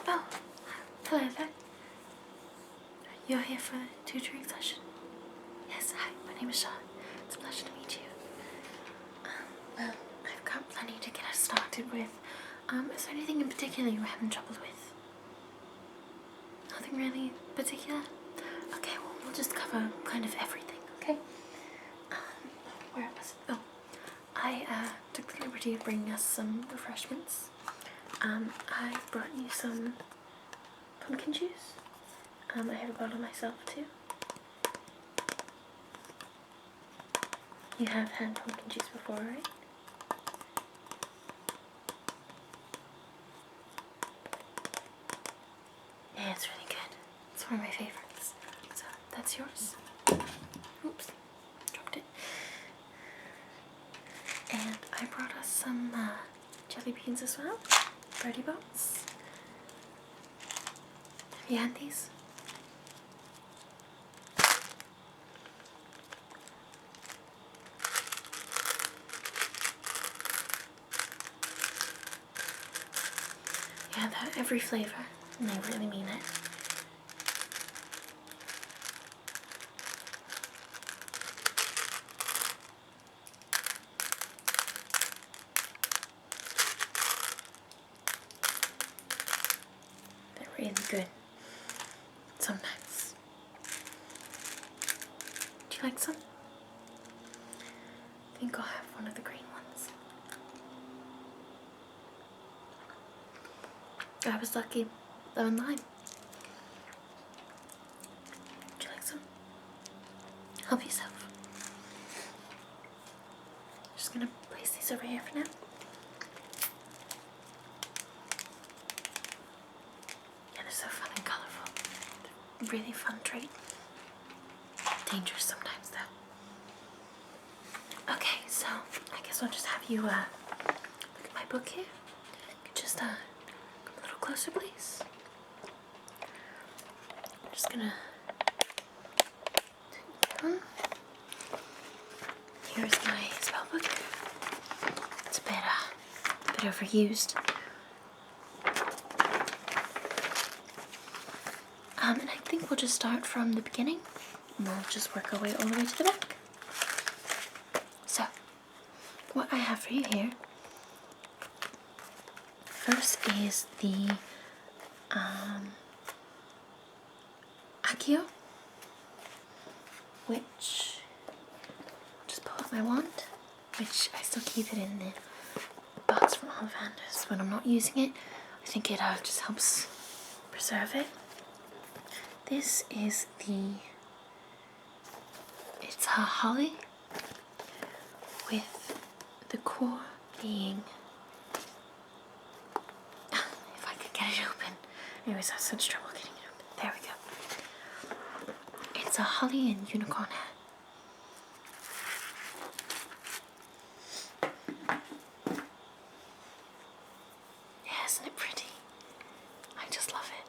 Oh, hello there. You're here for the tutoring session? Yes, hi, my name is Sean. It's a pleasure to meet you. Well, I've got plenty to get us started with. Is there anything in particular you were having trouble with? Nothing really particular? Okay, well, we'll just cover kind of everything, okay? Where was it? Oh, I took the liberty of bringing us some refreshments. I brought you some pumpkin juice. I have a bottle myself too. You have had pumpkin juice before, right? Yeah, it's really good. It's one of my favorites. So, that's yours. Oops, dropped it. And I brought us some jelly beans as well. Birdie bots. Have you had these? Yeah, they're every flavor, and I really mean it. They're really good. Sometimes. Do you like some? I think I'll have one of the green ones. I was lucky. Lemon lime. Would you like some? Help yourself. Just gonna place these over here for now. Yeah, they're so fun and colourful. Really fun treat. Dangerous sometimes though. Okay, so I guess I'll just have you look at my book here. Could just come a little closer, please. I'm just gonna here's my spell book. It's a bit overused. And I think we'll just start from the beginning, and we'll just work our way all the way to the back. So, what I have for you here, first is the Accio, which, I'll just pull out my wand, which I still keep it in the box from Ollivanders when I'm not using it. I think it just helps preserve it. This is it's a holly with the core being, if I could get it open. Anyways, I have such trouble getting it open. There we go. It's a holly and unicorn hat. Yeah, isn't it pretty? I just love it.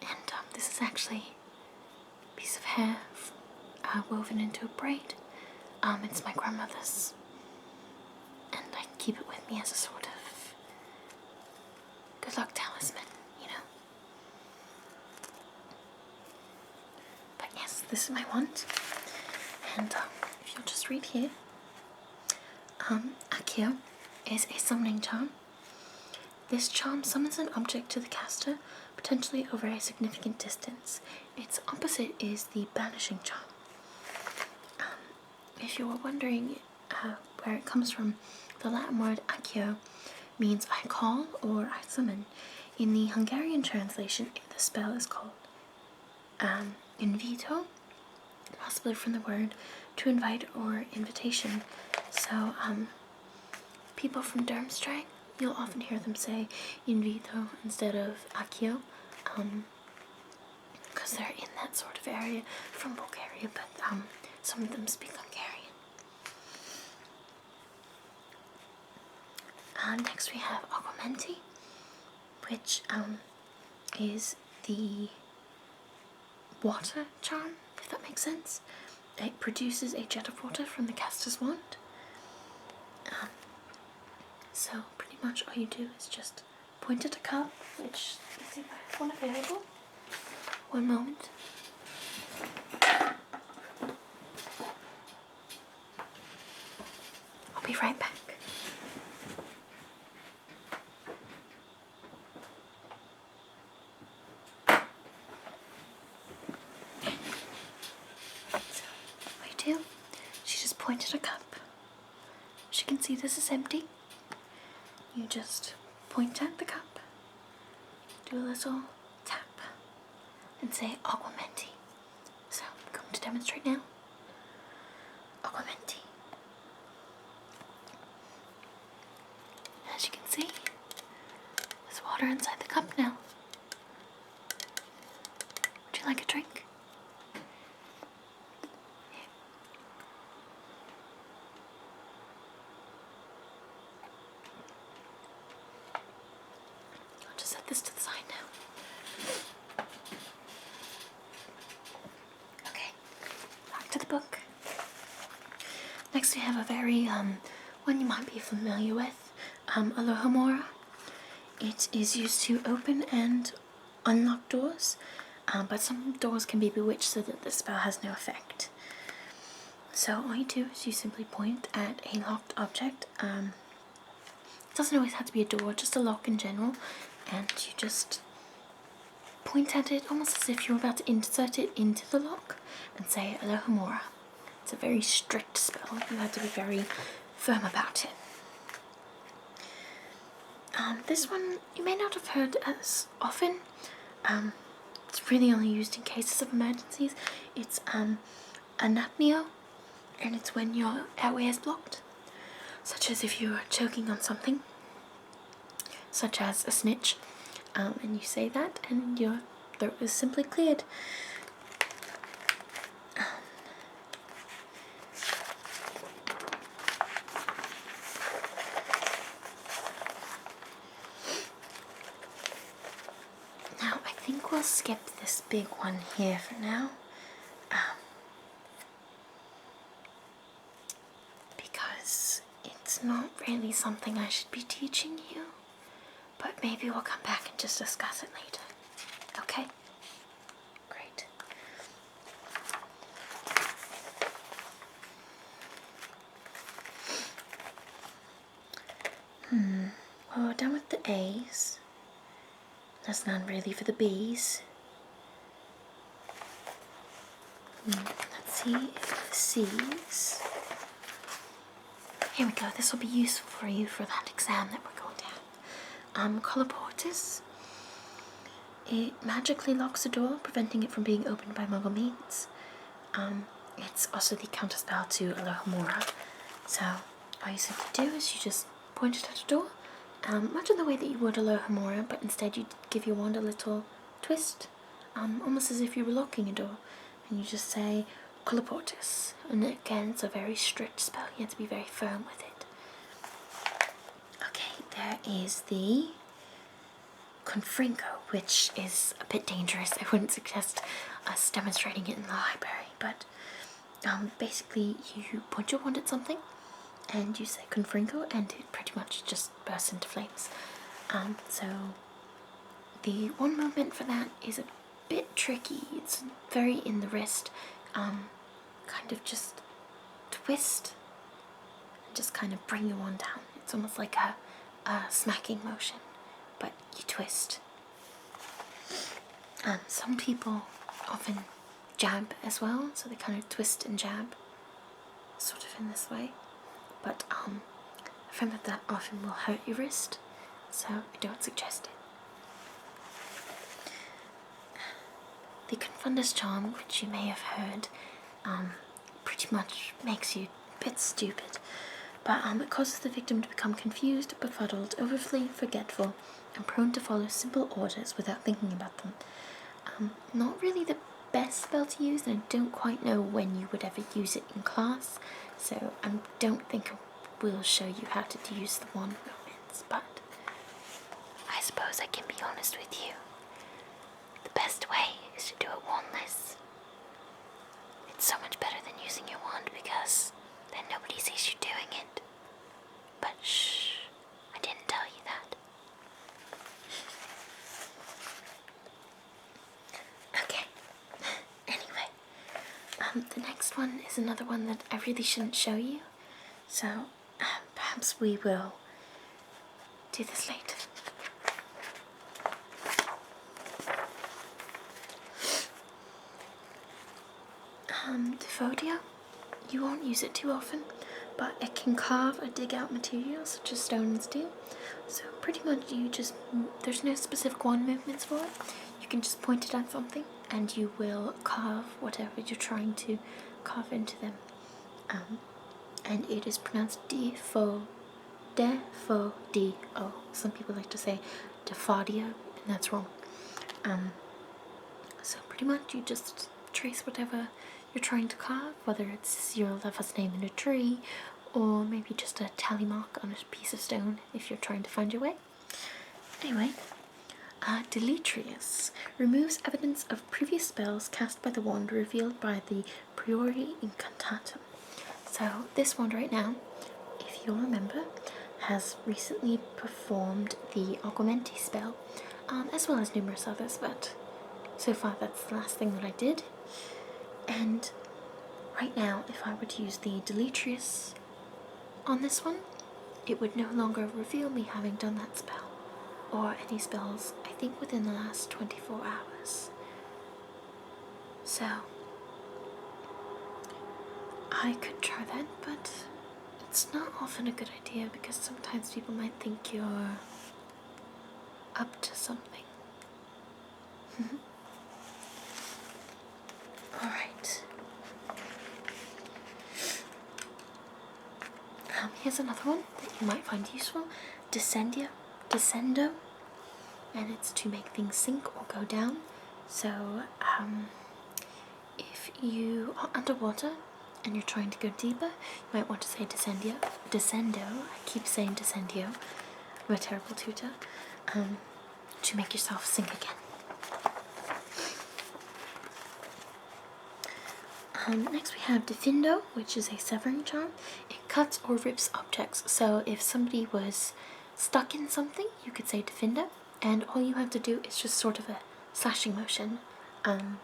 And this is actually a piece of hair woven into a braid. It's my grandmother's, and I keep it with me as a sort of good luck talisman, you know. But yes, this is my wand, and if you'll just read here, Accio is a summoning charm. This charm summons an object to the caster, potentially over a significant distance. Its opposite is the banishing charm. If you were wondering where it comes from, the Latin word accio means I call or I summon. In the Hungarian translation, the spell is called invito, possibly from the word to invite or invitation. So people from Durmstrang, you'll often hear them say invito instead of accio, because they're in that sort of area from Bulgaria, but some of them speak Hungarian. Next we have augmenti, which is the water charm, if that makes sense. It produces a jet of water from the caster's wand. So pretty much all you do is just point at a cup, which let's see if I have one available. One moment. I'll be right back. So what I do, she just pointed a cup. As you can see, this is empty. You just point at the cup, do a little tap, and say augmenti. So I'm going to demonstrate now. Augmenti. As you can see, there's water inside the cup now. Would you like a drink? I'll just set this to the side now. Okay, back to the book. Next we have a very, one you might be familiar with, Alohomora. It is used to open and unlock doors, but some doors can be bewitched so that the spell has no effect. So all you do is you simply point at a locked object. It doesn't always have to be a door, just a lock in general, and you just point at it almost as if you're about to insert it into the lock and say Alohomora. It's a very strict spell. You have to be very firm about it. This one you may not have heard as often. It's really only used in cases of emergencies. It's anapneo, and it's when your airway is blocked, such as if you are choking on something, such as a snitch, and you say that and your throat is simply cleared. Now I think we'll skip this big one here for now, because it's not really something I should be teaching you, but maybe we'll come back and just discuss it later. Okay? Great. Well, we're done with the A's. There's none really for the B's. Let's see if the C's. Here we go. This will be useful for you for that exam that we're going to have. Colloportus. It magically locks a door, preventing it from being opened by Muggle means. It's also the counterspell to Alohomora. So all you simply do is you just point it at a door, much in the way that you would Alohomora, but instead you give your wand a little twist, almost as if you were locking a door, and you just say Colloportus. And again, it's a very strict spell. You have to be very firm with it. Okay, there is the Confringo, which is a bit dangerous. I wouldn't suggest us demonstrating it in the library, but basically you point your wand at something and you say Confringo and it pretty much just bursts into flames. So the one movement for that is a bit tricky. It's very in the wrist, kind of just twist and just kind of bring your wand down. It's almost like a smacking motion, but you twist. Some people often jab as well, so they kind of twist and jab, sort of in this way. But I find that often will hurt your wrist, so I don't suggest it. The Confundus charm, which you may have heard, pretty much makes you a bit stupid, but it causes the victim to become confused, befuddled, overly forgetful, and prone to follow simple orders without thinking about them. Not really the best spell to use, and I don't quite know when you would ever use it in class, so I don't think we'll show you how to use the wand movements, but I suppose I can be honest with you. The best way is to do it wandless. It's so much better than using your wand because then nobody sees you doing it. But shh, I The next one is another one that I really shouldn't show you, so perhaps we will do this later. Diphodia, you won't use it too often, but it can carve or dig out materials such as stone and steel. So pretty much there's no specific wand movements for it. You can just point it at something and you will carve whatever you're trying to carve into them. And it is pronounced Diphodio. Some people like to say Diphodia, and that's wrong. So pretty much you just trace whatever you're trying to carve, whether it's your lover's name in a tree, or maybe just a tally mark on a piece of stone if you're trying to find your way. Anyway, Deleterious removes evidence of previous spells cast by the wand revealed by the Priori Incantatum. So this wand right now, if you'll remember, has recently performed the Augmenti spell, as well as numerous others, but so far that's the last thing that I did. And right now, if I were to use the Deleterious on this one, it would no longer reveal me having done that spell, or any spells, I think, within the last 24 hours. So I could try that, but it's not often a good idea because sometimes people might think you're up to something. Alright. Here's another one that you might find useful. Descendo. And it's to make things sink or go down. So, if you are underwater and you're trying to go deeper, you might want to say descendo. I keep saying descendio. I'm a terrible tutor. To make yourself sink again. Next we have Defindo, which is a severing charm. It cuts or rips objects. So if somebody was stuck in something, you could say Defindo, and all you have to do is just sort of a slashing motion, and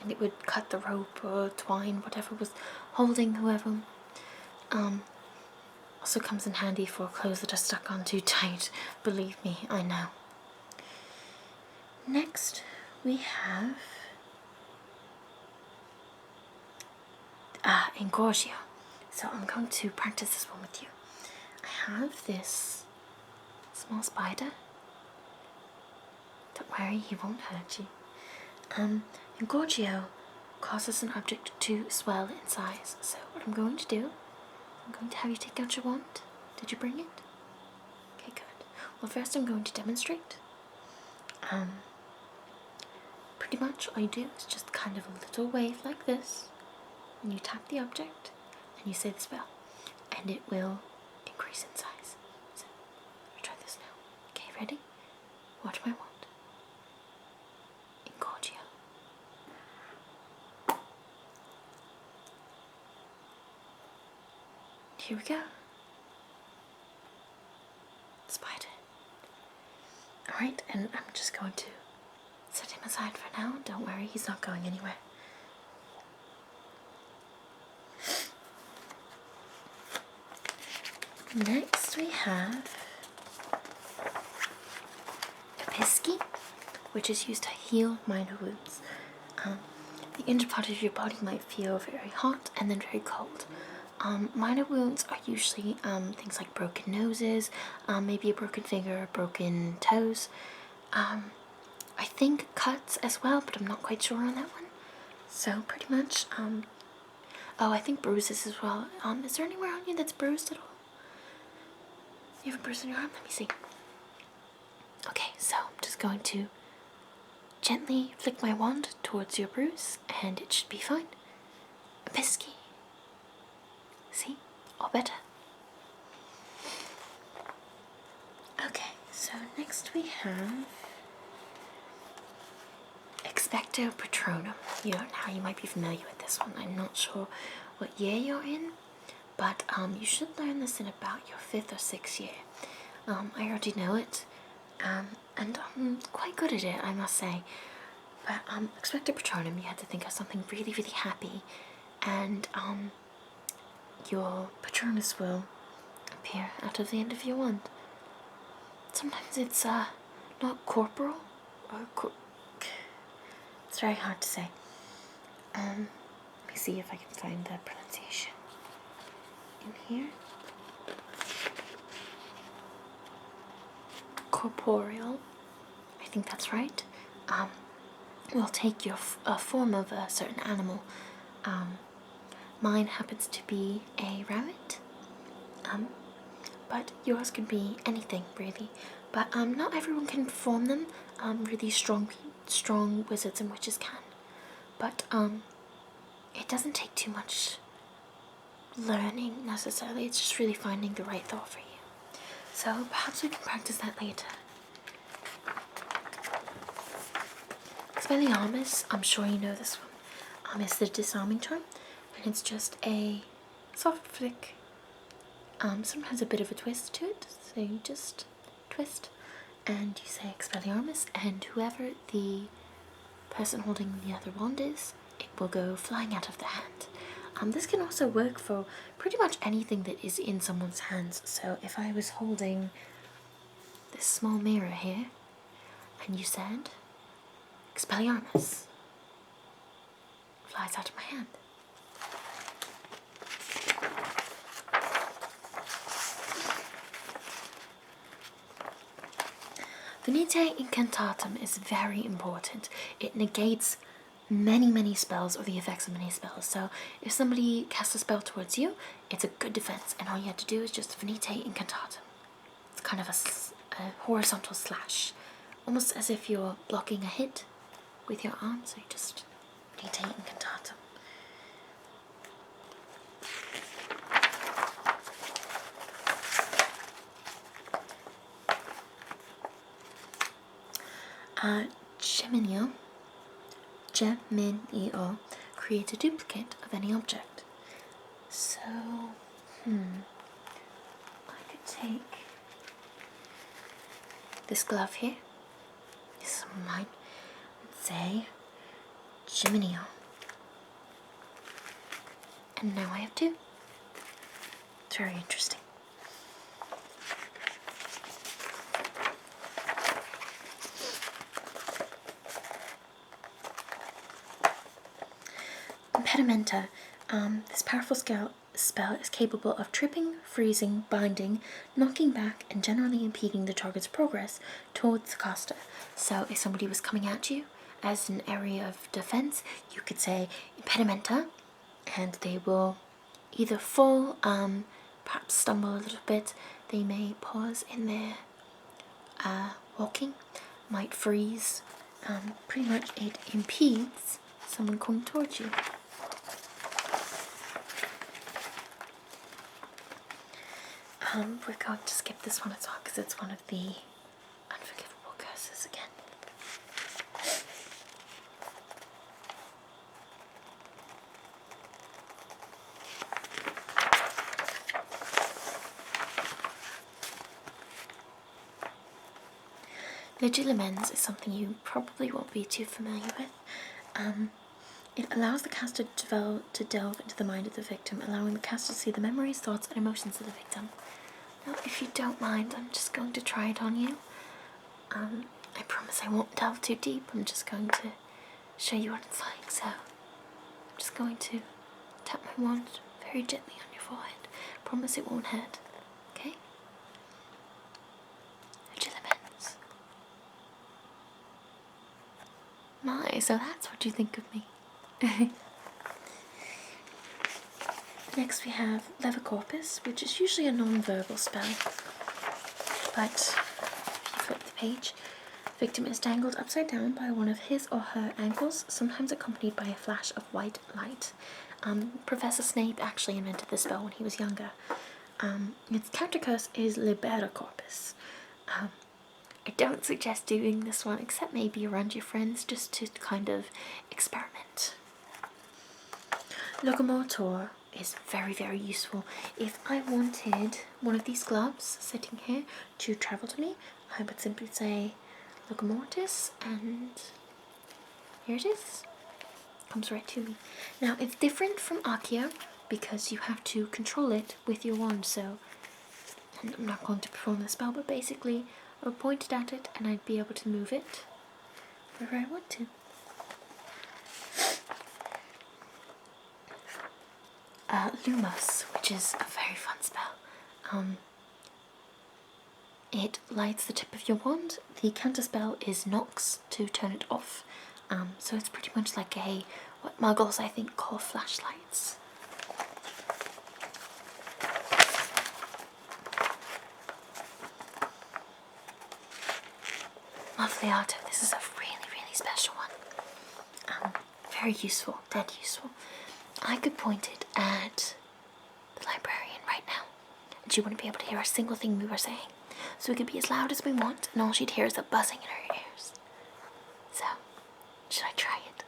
it would cut the rope or twine, whatever was holding whoever. Also comes in handy for clothes that are stuck on too tight. Believe me, I know. Next we have Engorgio. So I'm going to practice this one with you. I have this small spider. Don't worry, he won't hurt you. Engorgio causes an object to swell in size. So what I'm going to do, I'm going to have you take out your wand. Did you bring it? Okay, good. Well, first I'm going to demonstrate. Pretty much all you do is just kind of a little wave like this, and you tap the object, and you say the spell, and it will increase in size. So, I'll try this now. Okay, ready? Watch my wand. Engorgio. Here we go. Spider. Alright, and I'm just going to set him aside for now. Don't worry, he's not going anywhere. Next we have Episky, which is used to heal minor wounds. The inner part of your body might feel very hot and then very cold. Minor wounds are usually things like broken noses, maybe a broken finger, broken toes. I think cuts as well, but I'm not quite sure on that one. So pretty much, I think bruises as well. Is there anywhere on you that's bruised at all? You have a bruise on your arm? Let me see. Okay, so I'm just going to gently flick my wand towards your bruise, and it should be fine. Episky. See? All better. Okay, so next we have Expecto Patronum. Now you might be familiar with this one. I'm not sure what year you're in, but you should learn this in about your 5th or 6th year. I already know it, and I'm quite good at it, I must say. But Expecto Patronum, you have to think of something really, really happy, and your Patronus will appear out of the end of your wand. Sometimes it's not corporal, or it's very hard to say. Let me see if I can find the pronunciation in here. Corporeal, I think that's right. Will take your form of a certain animal. Mine happens to be a rabbit, but yours could be anything really. But not everyone can perform them. Really strong wizards and witches can. But it doesn't take too much learning necessarily. It's just really finding the right thought for you. So perhaps we can practice that later. Expelliarmus, I'm sure you know this one, is the disarming charm, and it's just a soft flick, sometimes a bit of a twist to it, so you just twist, and you say Expelliarmus, and whoever the person holding the other wand is, it will go flying out of their hand. This can also work for pretty much anything that is in someone's hands, so if I was holding this small mirror here, and you said Expelliarmus, flies out of my hand. Venite Incantatum is very important. It negates many spells or the effects of many spells. So if somebody casts a spell towards you, it's a good defense, and all you have to do is just Venite Incantatum. It's kind of a horizontal slash, almost as if you're blocking a hit with your arm, so you just Venite Incantatum. Geminio creates a duplicate of any object. So, I could take this glove here, this is mine, and say Geminio. And now I have two. It's very interesting. Impedimenta. This powerful spell is capable of tripping, freezing, binding, knocking back, and generally impeding the target's progress towards the caster. So if somebody was coming at you as an area of defense, you could say Impedimenta, and they will either fall, perhaps stumble a little bit, they may pause in their walking, might freeze. Pretty much it impedes someone coming towards you. We're going to skip this one as well because it's one of the unforgivable curses again. Legilimens is something you probably won't be too familiar with. It allows the caster to delve into the mind of the victim, allowing the caster to see the memories, thoughts, and emotions of the victim. Now, if you don't mind, I'm just going to try it on you. I promise I won't delve too deep. I'm just going to show you what it's like. So, I'm just going to tap my wand very gently on your forehead. Promise it won't hurt. Okay? Legilimens. My, so that's what you think of me. Next we have Levicorpus, which is usually a non-verbal spell, but if you flip the page, the victim is dangled upside down by one of his or her ankles, sometimes accompanied by a flash of white light. Professor Snape actually invented this spell when he was younger. Its counter curse is Libera Corpus. I don't suggest doing this one except maybe around your friends, just to kind of experiment. Locomotor is very useful. If I wanted one of these gloves sitting here to travel to me, I would simply say Locomortis, and here it is. comes right to me. Now, it's different from Accio because you have to control it with your wand, so I'm not going to perform the spell, but basically I would point it at it and I'd be able to move it wherever I want to. Lumos, which is a very fun spell. It lights the tip of your wand. The counter spell is Nox to turn it off. So it's pretty much like what muggles I think call flashlights. Muffliato, this is a really, really special one. Very useful, dead useful. I could point it at the librarian right now, and she wouldn't be able to hear a single thing we were saying. So we could be as loud as we want, and all she'd hear is a buzzing in her ears. So, should I try it?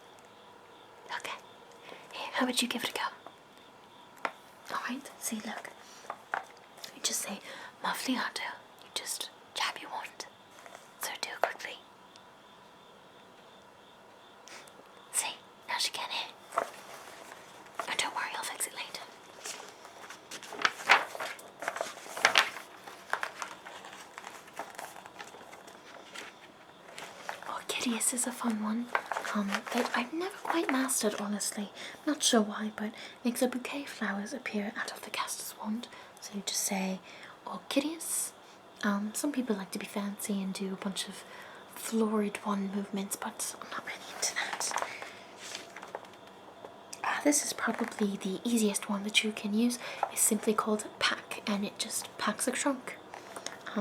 Okay. Here, how about you give it a go? Alright, see, look. You just say, Muffliato. You just jab your wand. So do it quickly. See, now she can hear. Oh, don't worry, I'll fix it later. Orchideus is a fun one that I've never quite mastered, honestly. Not sure why, but it makes a bouquet of flowers appear out of the caster's wand. So you just say Orchideus. Some people like to be fancy and do a bunch of florid wand movements, but I'm not really into that. This is probably the easiest one that you can use. It's simply called Pack, and it just packs a trunk.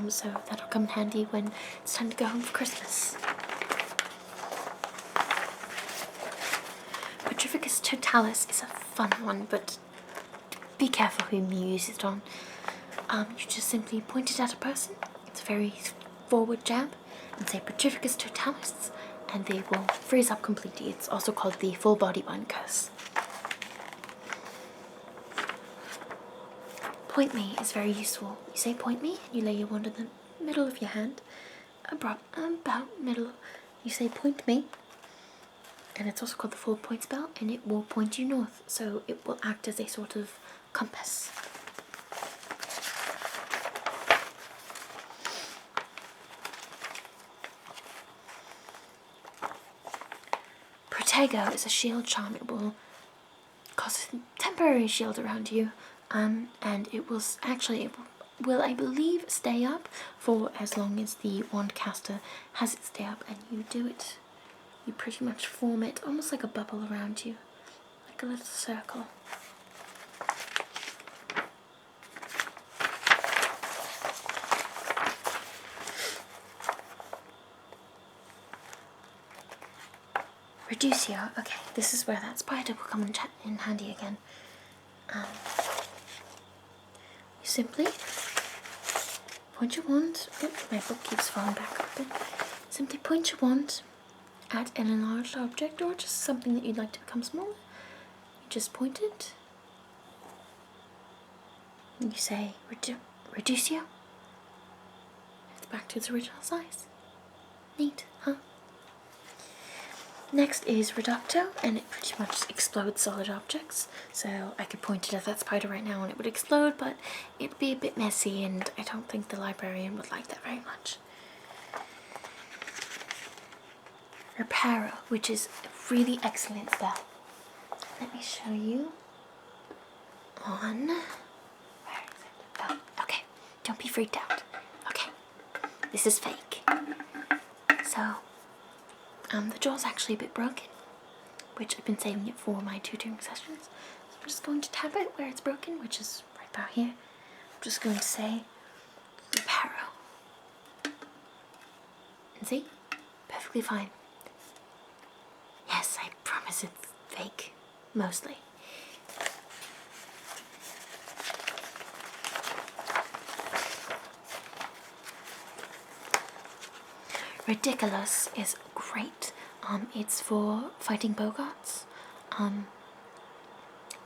So that'll come in handy when it's time to go home for Christmas. Petrificus totalis is a fun one, but be careful whom you use it on. You just simply point it at a person. It's a very forward jab, and say Petrificus totalis, and they will freeze up completely. It's also called the full body bind curse. Point me is very useful. You say point me, and you lay your wand in the middle of your hand, about middle. You say point me, and it's also called the full point spell, and it will point you north, so it will act as a sort of compass. Protego is a shield charm. It will cause a temporary shield around you, and it will I believe, stay up for as long as the wand caster has it stay up, and you pretty much form it almost like a bubble around you, like a little circle. Reducio, okay, this is where that spider will come in handy again. You simply point your wand, my book keeps falling back open. Simply point your wand at an enlarged object or just something that you'd like to become smaller. You just point it, and you say Reducio. It's back to its original size. Neat, huh? Next is Reducto, and it pretty much explodes solid objects. So I could point it at that spider right now and it would explode, but it'd be a bit messy, and I don't think the librarian would like that very much. Reparo, which is a really excellent spell. Let me show you on... Where is it? Oh, okay. Don't be freaked out. Okay. This is fake. So... the jaw's actually a bit broken, which I've been saving it for my tutoring sessions. So I'm just going to tap it where it's broken, which is right about here. I'm just going to say Reparo. And see? Perfectly fine. Yes, I promise it's fake. Mostly. Ridiculous is great. It's for fighting boggarts.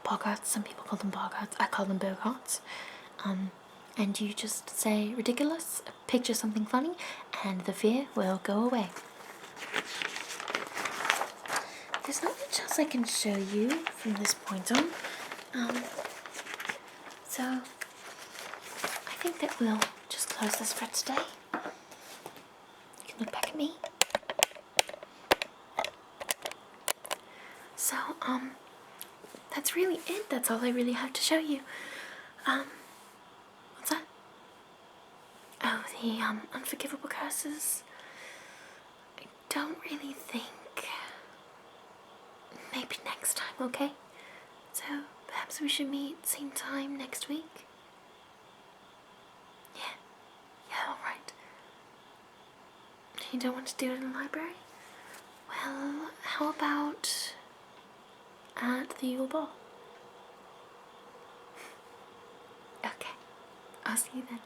Boggarts, some people call them boggarts. I call them boggarts. And you just say ridiculous, picture something funny, and the fear will go away. there's not much else I can show you from this point on. So I think that we'll just close this for today. You can look back at me. So, that's really it. That's all I really have to show you. What's that? Oh, the, unforgivable curses. I don't really think. Maybe next time, okay? So, perhaps we should meet same time next week? Yeah, alright. You don't want to do it in the library? Well, how about at the Yule Ball? Okay, I'll see you then.